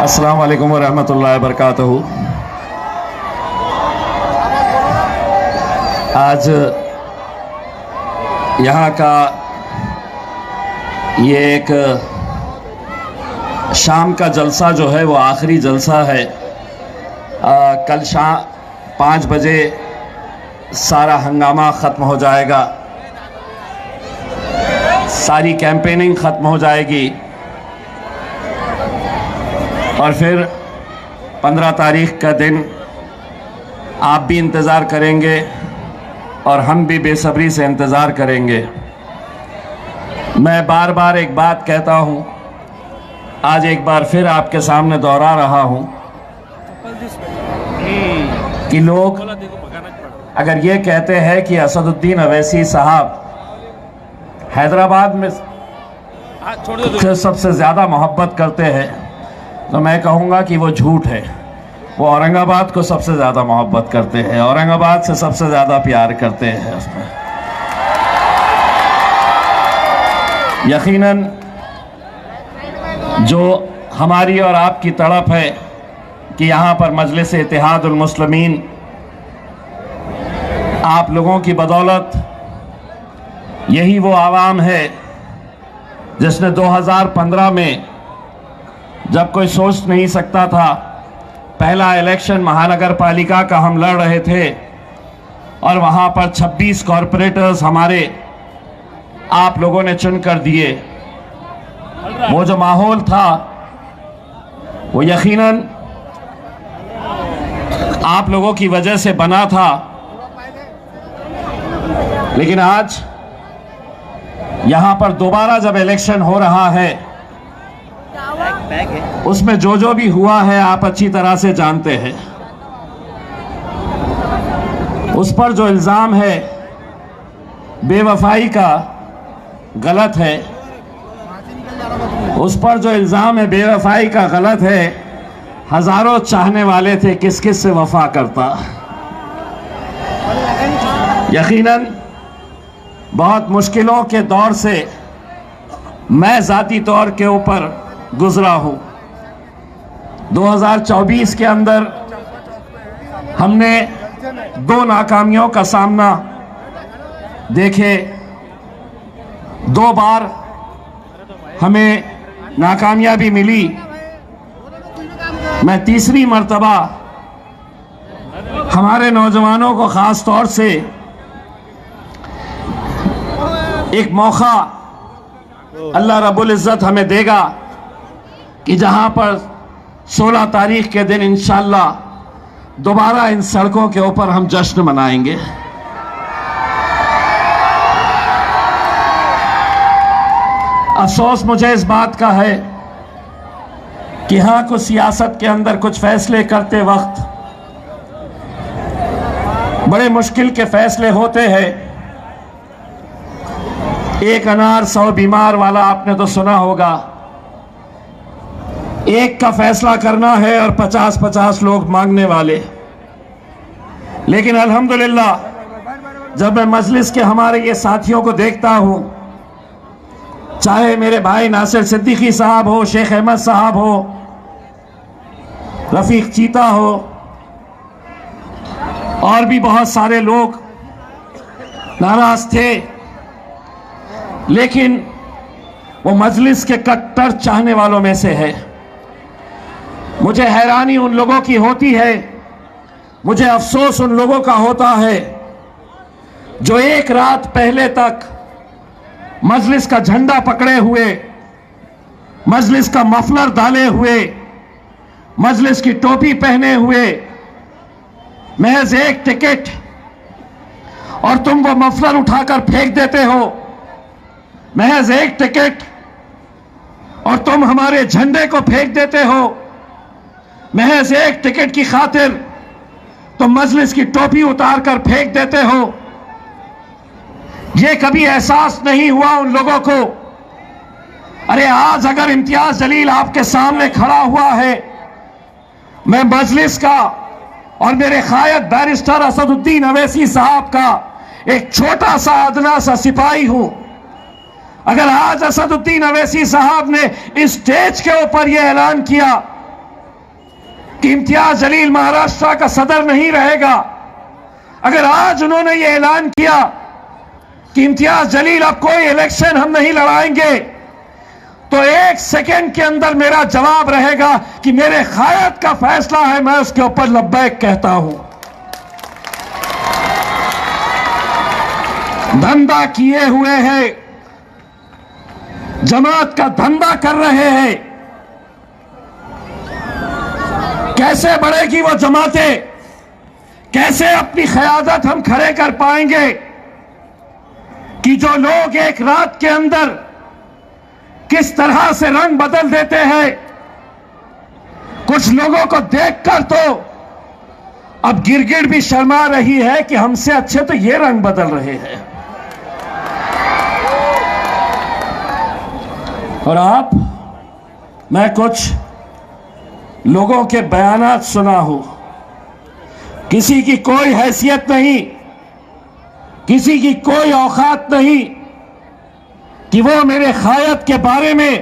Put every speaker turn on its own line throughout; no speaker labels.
अस्सलाम वालेकुम वरहमतुल्लाहि वबरकातुहू। आज यहाँ का ये एक शाम का जलसा जो है वो आखिरी जलसा है। कल शाम 5 बजे सारा हंगामा ख़त्म हो जाएगा, सारी कैंपेनिंग ख़त्म हो जाएगी और फिर 15 तारीख का दिन आप भी इंतज़ार करेंगे और हम भी बेसब्री से इंतज़ार करेंगे। मैं बार बार एक बात कहता हूँ, आज एक बार फिर आपके सामने दोहरा रहा हूँ कि लोग अगर ये कहते हैं कि असदुद्दीन अवैसी साहब हैदराबाद में सबसे ज़्यादा मोहब्बत करते हैं, तो मैं कहूँगा कि वो झूठ है। वो औरंगाबाद को सबसे ज़्यादा मोहब्बत करते हैं, औरंगाबाद से सबसे ज़्यादा प्यार करते हैं। उसमें यकीनन जो हमारी और आपकी तड़प है कि यहाँ पर मजलिस इत्तेहादुल मुस्लिमीन आप लोगों की बदौलत, यही वो आवाम है जिसने 2015 में, जब कोई सोच नहीं सकता था, पहला इलेक्शन महानगर पालिका का हम लड़ रहे थे और वहाँ पर 26 कॉरपोरेटर्स हमारे आप लोगों ने चुन कर दिए। वो जो माहौल था वो यकीनन आप लोगों की वजह से बना था, लेकिन आज यहाँ पर दोबारा जब इलेक्शन हो रहा है, उसमें जो भी हुआ है आप अच्छी तरह से जानते हैं। उस पर जो इल्ज़ाम है बेवफाई का गलत है, उस पर जो इल्ज़ाम है बेवफाई का गलत है। हज़ारों चाहने वाले थे, किस किस से वफा करता। यकीनन बहुत मुश्किलों के दौर से मैं ज़ाती तौर के ऊपर गुजरा हूँ। 2024 के अंदर हमने 2 नाकामियों का सामना देखे। 2 बार हमें नाकामयाबी मिली। मैं तीसरी मर्तबा हमारे नौजवानों को ख़ास तौर से एक मौका अल्लाह रब्बुल इज़्ज़त हमें देगा कि जहां पर 16 तारीख के दिन इंशाअल्लाह दोबारा इन सड़कों के ऊपर हम जश्न मनाएंगे। अफसोस मुझे इस बात का है कि हाँ, कुछ सियासत के अंदर कुछ फैसले करते वक्त बड़े मुश्किल के फैसले होते हैं। एक अनार 100 बीमार वाला आपने तो सुना होगा। एक का फैसला करना है और 50-50 लोग मांगने वाले। लेकिन अल्हम्दुलिल्लाह जब मैं मजलिस के हमारे ये साथियों को देखता हूँ, चाहे मेरे भाई नासिर सिद्दीकी साहब हो, शेख अहमद साहब हो, रफीक चीता हो, और भी बहुत सारे लोग नाराज थे, लेकिन वो मजलिस के कट्टर चाहने वालों में से है। मुझे हैरानी उन लोगों की होती है, मुझे अफसोस उन लोगों का होता है जो एक रात पहले तक मजलिस का झंडा पकड़े हुए, मजलिस का मफलर डाले हुए, मजलिस की टोपी पहने हुए, महज एक टिकट और तुम वो मफलर उठाकर फेंक देते हो। महज एक टिकट और तुम हमारे झंडे को फेंक देते हो। महज एक टिकट की खातिर तुम मजलिस की टोपी उतार कर फेंक देते हो। ये कभी एहसास नहीं हुआ उन लोगों को? अरे आज अगर इम्तियाज जलील आपके सामने खड़ा हुआ है, मैं मजलिस का और मेरे कायद बैरिस्टर असदुद्दीन अवैसी साहब का एक छोटा सा अदना सा सिपाही हूं। अगर आज असदुद्दीन अवैसी साहब ने इस स्टेज के ऊपर यह ऐलान किया कि इम्तियाज जलील महाराष्ट्र का सदर नहीं रहेगा। अगर आज उन्होंने ये ऐलान किया कि इम्तियाज जलील अब कोई इलेक्शन हम नहीं लड़ाएंगे, तो 1 सेकंड के अंदर मेरा जवाब रहेगा कि मेरे कायद का फैसला है, मैं उसके ऊपर लब्बैक कहता हूं। धंधा किए हुए हैं, जमात का धंधा कर रहे हैं। कैसे बढ़ेगी वो जमातें? कैसे अपनी क़यादत हम खड़े कर पाएंगे कि जो लोग एक रात के अंदर किस तरह से रंग बदल देते हैं। कुछ लोगों को देखकर तो अब गिरगिट भी शर्मा रही है कि हमसे अच्छे तो ये रंग बदल रहे हैं। और आप, मैं कुछ लोगों के बयानात सुना हूं, किसी की कोई हैसियत नहीं, किसी की कोई औकात नहीं कि वो मेरे कायद के बारे में,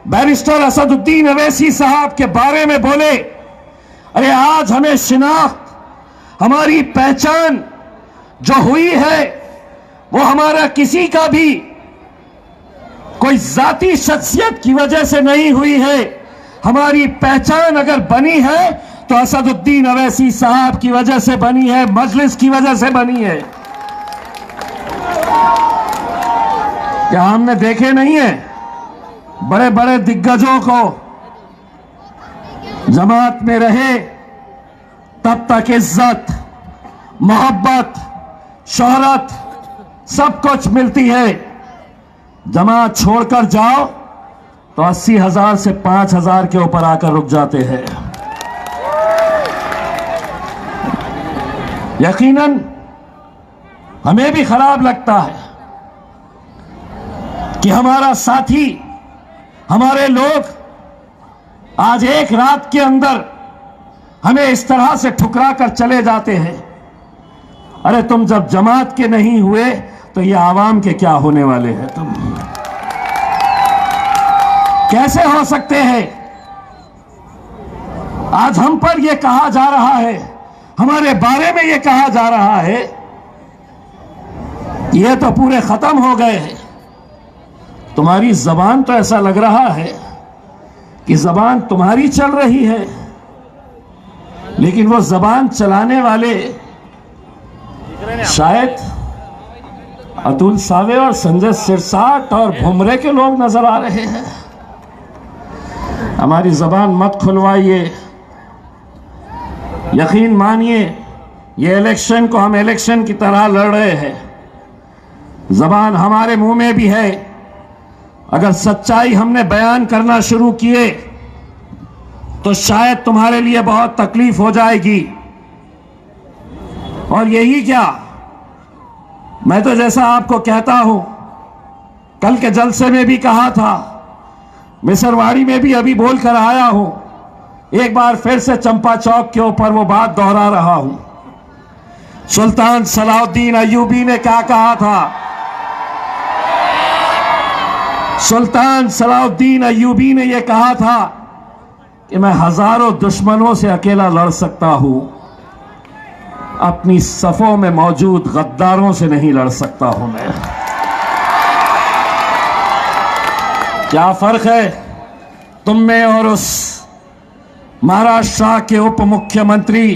बैरिस्टर असदुद्दीन अवैसी साहब के बारे में बोले। अरे आज हमें शिनाख्त, हमारी पहचान जो हुई है वो हमारा किसी का भी कोई जाती शख्सियत की वजह से नहीं हुई है। हमारी पहचान अगर बनी है तो असदुद्दीन अवैसी साहब की वजह से बनी है, मजलिस की वजह से बनी है। क्या हमने देखे नहीं है बड़े बड़े दिग्गजों को जमात में रहे तब तक इज्जत, मोहब्बत, शोहरत सब कुछ मिलती है, जमात छोड़कर जाओ तो 80,000 से 5,000 के ऊपर आकर रुक जाते हैं। यकीनन हमें भी खराब लगता है कि हमारा साथी, हमारे लोग आज एक रात के अंदर हमें इस तरह से ठुकरा कर चले जाते हैं। अरे तुम जब जमात के नहीं हुए तो ये आवाम के क्या होने वाले हैं? तुम कैसे हो सकते हैं? आज हम पर यह कहा जा रहा है, हमारे बारे में यह कहा जा रहा है, ये तो पूरे खत्म हो गए हैं। तुम्हारी जबान तो ऐसा लग रहा है कि जबान तुम्हारी चल रही है, लेकिन वो जबान चलाने वाले शायद अतुल सावे और संजय सिरसाट और भुमरे के लोग नजर आ रहे हैं। हमारी जबान मत खुलवाइए। यकीन मानिए, ये इलेक्शन को हम इलेक्शन की तरह लड़ रहे हैं। जबान हमारे मुंह में भी है। अगर सच्चाई हमने बयान करना शुरू किए तो शायद तुम्हारे लिए बहुत तकलीफ हो जाएगी। और यही क्या, मैं तो जैसा आपको कहता हूं, कल के जलसे में भी कहा था, मिसरवाड़ी में भी अभी बोल कर आया हूं, एक बार फिर से चंपा चौक के ऊपर वो बात दोहरा रहा हूं। सुल्तान सलाउद्दीन अय्यूबी ने क्या कहा था? सुल्तान सलाउद्दीन अय्यूबी ने यह कहा था कि मैं हजारों दुश्मनों से अकेला लड़ सकता हूं, अपनी सफों में मौजूद गद्दारों से नहीं लड़ सकता हूं मैं। क्या फर्क है तुम में और उस महाराष्ट्र के उप मुख्यमंत्री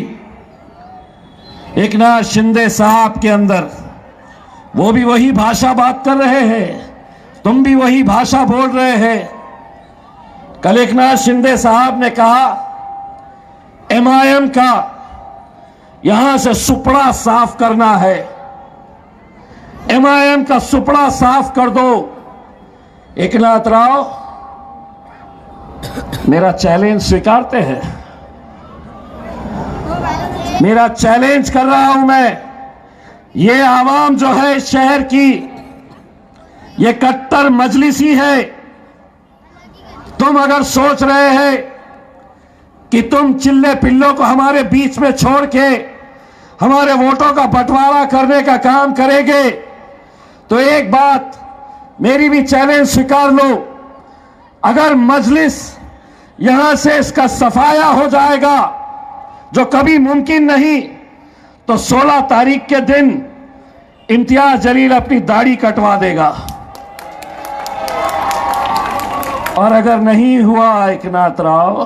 एकनाथ शिंदे साहब के अंदर? वो भी वही भाषा बात कर रहे हैं, तुम भी वही भाषा बोल रहे हैं। कल एकनाथ शिंदे साहब ने कहा MIM का यहां से सुपड़ा साफ करना है, MIM का सुपड़ा साफ कर दो। एकनाथ राव मेरा चैलेंज स्वीकारते हैं? मेरा चैलेंज कर रहा हूं मैं। ये आवाम जो है इस शहर की, ये कट्टर मजलिसी है। तुम अगर सोच रहे हैं कि तुम चिल्ले पिल्लों को हमारे बीच में छोड़ के हमारे वोटों का बंटवारा करने का काम करेंगे, तो एक बात मेरी भी चैलेंज स्वीकार लो। अगर मजलिस यहां से इसका सफाया हो जाएगा, जो कभी मुमकिन नहीं। तो 16 तारीख के दिन इम्तियाज जलील अपनी दाढ़ी कटवा देगा। और अगर नहीं हुआ एकनाथ राव,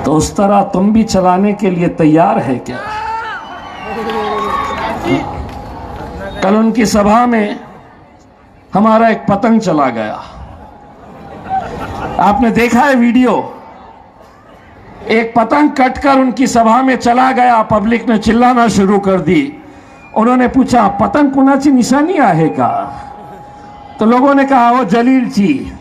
तो उस तरह तुम भी चलाने के लिए तैयार है क्या? कल उनकी सभा में हमारा एक पतंग चला गया, आपने देखा है वीडियो। एक पतंग कटकर उनकी सभा में चला गया, पब्लिक ने चिल्लाना शुरू कर दी। उन्होंने पूछा, पतंग कुणाची निशानी आहे का? तो लोगों ने कहा, वो जलील जी।